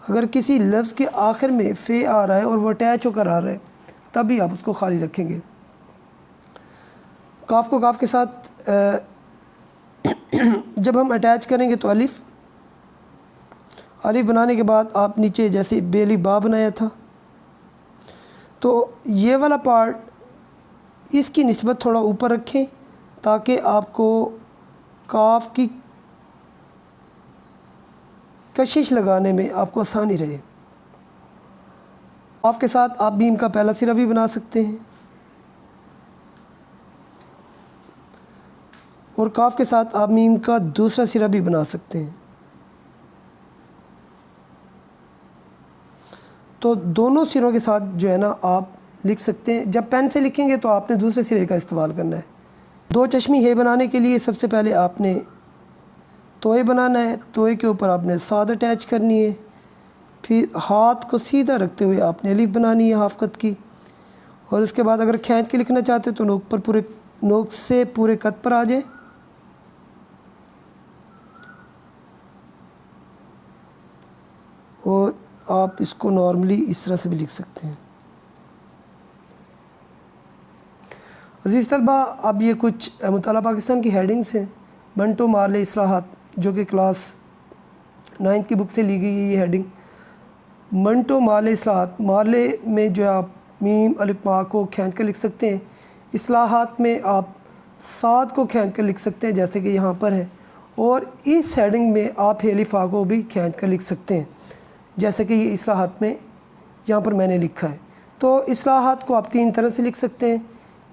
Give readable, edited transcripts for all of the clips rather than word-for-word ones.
اگر کسی لفظ کے آخر میں فے آ رہا ہے اور وہ اٹیچ ہو کر آ رہا ہے تب بھی آپ اس کو خالی رکھیں گے۔ کاف کو کاف کے ساتھ جب ہم اٹیچ کریں گے تو الف بنانے کے بعد آپ نیچے جیسے بے الف با بنایا تھا، تو یہ والا پارٹ اس کی نسبت تھوڑا اوپر رکھیں تاکہ آپ کو کاف کی کشش لگانے میں آپ کو آسانی رہے۔ کاف کے ساتھ آپ میم کا پہلا سرا بھی بنا سکتے ہیں اور کاف کے ساتھ آپ میم کا دوسرا سرا بھی بنا سکتے ہیں۔ تو دونوں سروں کے ساتھ جو ہے نا آپ لکھ سکتے ہیں۔ جب پین سے لکھیں گے تو آپ نے دوسرے سرے کا استعمال کرنا ہے۔ دو چشمی ہے بنانے کے لیے سب سے پہلے آپ نے توئے بنانا ہے، توئے کے اوپر آپ نے صاد اٹیچ کرنی ہے، پھر ہاتھ کو سیدھا رکھتے ہوئے آپ نے الف بنانی ہے ہاف قط کی، اور اس کے بعد اگر کھینچ کے لکھنا چاہتے تو نوک سے پورے قط پر آ جائیں، اور آپ اس کو نارملی اس طرح سے بھی لکھ سکتے ہیں۔ عزیز طلبہ، اب یہ کچھ مطالعہ پاکستان کی ہیڈنگز ہیں۔ منٹو مارلے اصلاحات جو کہ کلاس 9 کی بک سے لی گئی ہے یہ ہیڈنگ۔ منٹو مارلے اصلاحات، مارلے میں جو ہے آپ میم الف ما کو کھینچ کر لکھ سکتے ہیں، اصلاحات میں آپ صاد کو کھینچ کر لکھ سکتے ہیں جیسے کہ یہاں پر ہے، اور اس ہیڈنگ میں آپ ہے الف آ کو بھی کھینچ کر لکھ سکتے ہیں جیسے کہ یہ اصلاحات میں یہاں پر میں نے لکھا ہے۔ تو اصلاحات کو آپ 3 طرح سے لکھ سکتے ہیں۔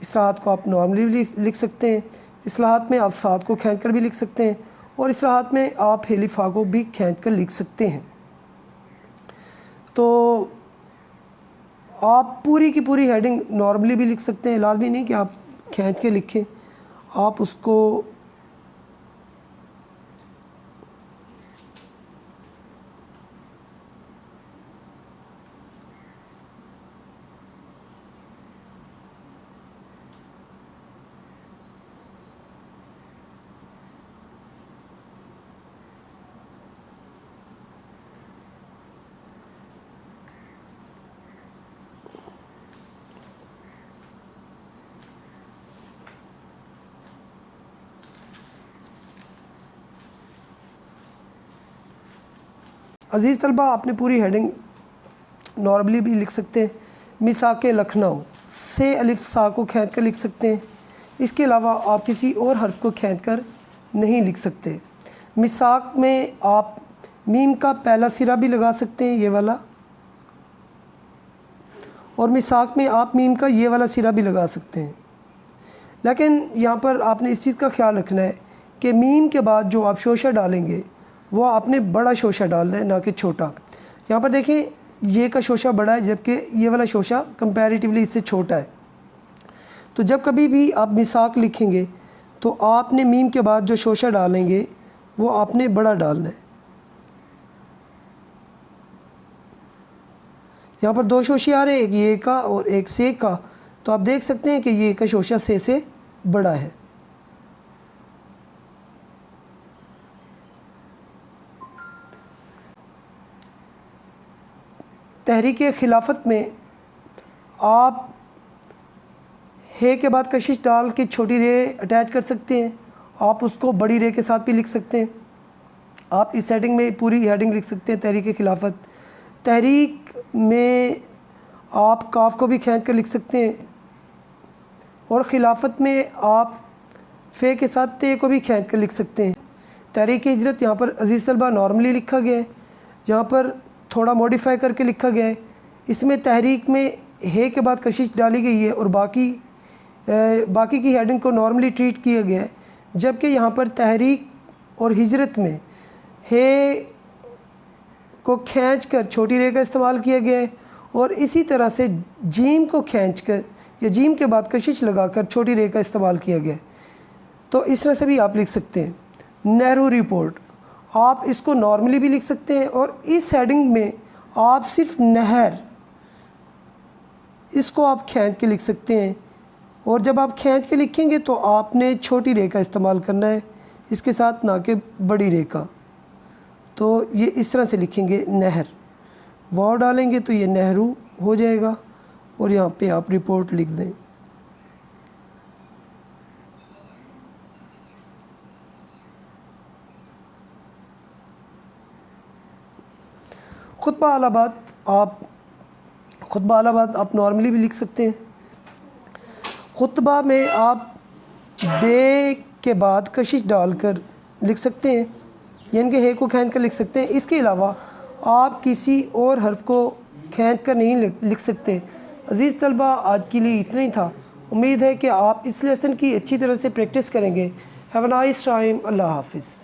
اصلاحات کو آپ نارملی بھی لکھ سکتے ہیں، اصلاحات میں آپ صاد کو کھینچ کر بھی لکھ سکتے ہیں، اور اصلاحات میں آپ الف آ کو بھی کھینچ کر لکھ سکتے ہیں۔ تو آپ پوری کی پوری ہیڈنگ نارملی بھی لکھ سکتے ہیں، لازمی نہیں کہ آپ کھینچ کے لکھیں، آپ اس کو عزیز طلبہ آپ نے پوری ہیڈنگ نارملی بھی لکھ سکتے ہیں۔ میثاق لکھنؤ سے الف سا کو کھینچ کر لکھ سکتے ہیں، اس کے علاوہ آپ کسی اور حرف کو کھینچ کر نہیں لکھ سکتے۔ میثاق میں آپ میم کا پہلا سرا بھی لگا سکتے ہیں یہ والا، اور میثاق میں آپ میم کا یہ والا سرا بھی لگا سکتے ہیں، لیکن یہاں پر آپ نے اس چیز کا خیال رکھنا ہے کہ میم کے بعد جو آپ شوشہ ڈالیں گے وہ آپ نے بڑا شوشہ ڈالنا ہے نہ کہ چھوٹا۔ یہاں پر دیکھیں یہ کا شوشہ بڑا ہے جبکہ یہ والا شوشہ کمپیریٹیولی اس سے چھوٹا ہے، تو جب کبھی بھی آپ میثاق لکھیں گے تو آپ نے میم کے بعد جو شوشہ ڈالیں گے وہ آپ نے بڑا ڈالنا ہے۔ یہاں پر 2 شوشے آ رہے ہیں، ایک یہ کا اور ایک سے کا، تو آپ دیکھ سکتے ہیں کہ یہ کا شوشہ سے بڑا ہے۔ تحریک خلافت میں آپ ہے کے بعد کشش ڈال کے چھوٹی رے اٹیچ کر سکتے ہیں، آپ اس کو بڑی رے کے ساتھ بھی لکھ سکتے ہیں۔ آپ اس ہیڈنگ میں پوری ہیڈنگ لکھ سکتے ہیں تحریک خلافت۔ تحریک میں آپ کاف کو بھی کھینچ کر لکھ سکتے ہیں، اور خلافت میں آپ فے کے ساتھ تے کو بھی کھینچ کر لکھ سکتے ہیں۔ تحریک ہجرت یہاں پر عزیز طلبہ نارملی لکھا گیا ہے، یہاں پر تھوڑا موڈیفائی کر کے لکھا گیا ہے۔ اس میں تحریک میں ہے کے بعد کشش ڈالی گئی ہے اور باقی کی ہیڈنگ کو نارملی ٹریٹ کیا گیا ہے، جبکہ یہاں پر تحریک اور ہجرت میں ہے کو کھینچ کر چھوٹی رے کا استعمال کیا گیا ہے، اور اسی طرح سے جیم کو کھینچ کر یا جیم کے بعد کشش لگا کر چھوٹی رے کا استعمال کیا گیا ہے۔ تو اس طرح سے بھی آپ لکھ سکتے ہیں۔ نہرو رپورٹ آپ اس کو نارملی بھی لکھ سکتے ہیں، اور اس ہیڈنگ میں آپ صرف نہر اس کو آپ کھینچ کے لکھ سکتے ہیں، اور جب آپ کھینچ کے لکھیں گے تو آپ نے چھوٹی رے کا استعمال کرنا ہے اس کے ساتھ، نہ کہ بڑی رے کا۔ تو یہ اس طرح سے لکھیں گے نہر۔ واو ڈالیں گے تو یہ نہرو ہو جائے گا، اور یہاں پہ آپ رپورٹ لکھ دیں۔ خطبہ اعلیٰ بات آپ نارملی بھی لکھ سکتے ہیں۔ خطبہ میں آپ بے کے بعد کشش ڈال کر لکھ سکتے ہیں، یعنی کہ ہے کو کھینچ کر لکھ سکتے ہیں۔ اس کے علاوہ آپ کسی اور حرف کو کھینچ کر نہیں لکھ سکتے۔ عزیز طلبہ، آج کے لیے اتنا ہی تھا۔ امید ہے کہ آپ اس لیسن کی اچھی طرح سے پریکٹس کریں گے۔ Have a nice time. اللہ حافظ۔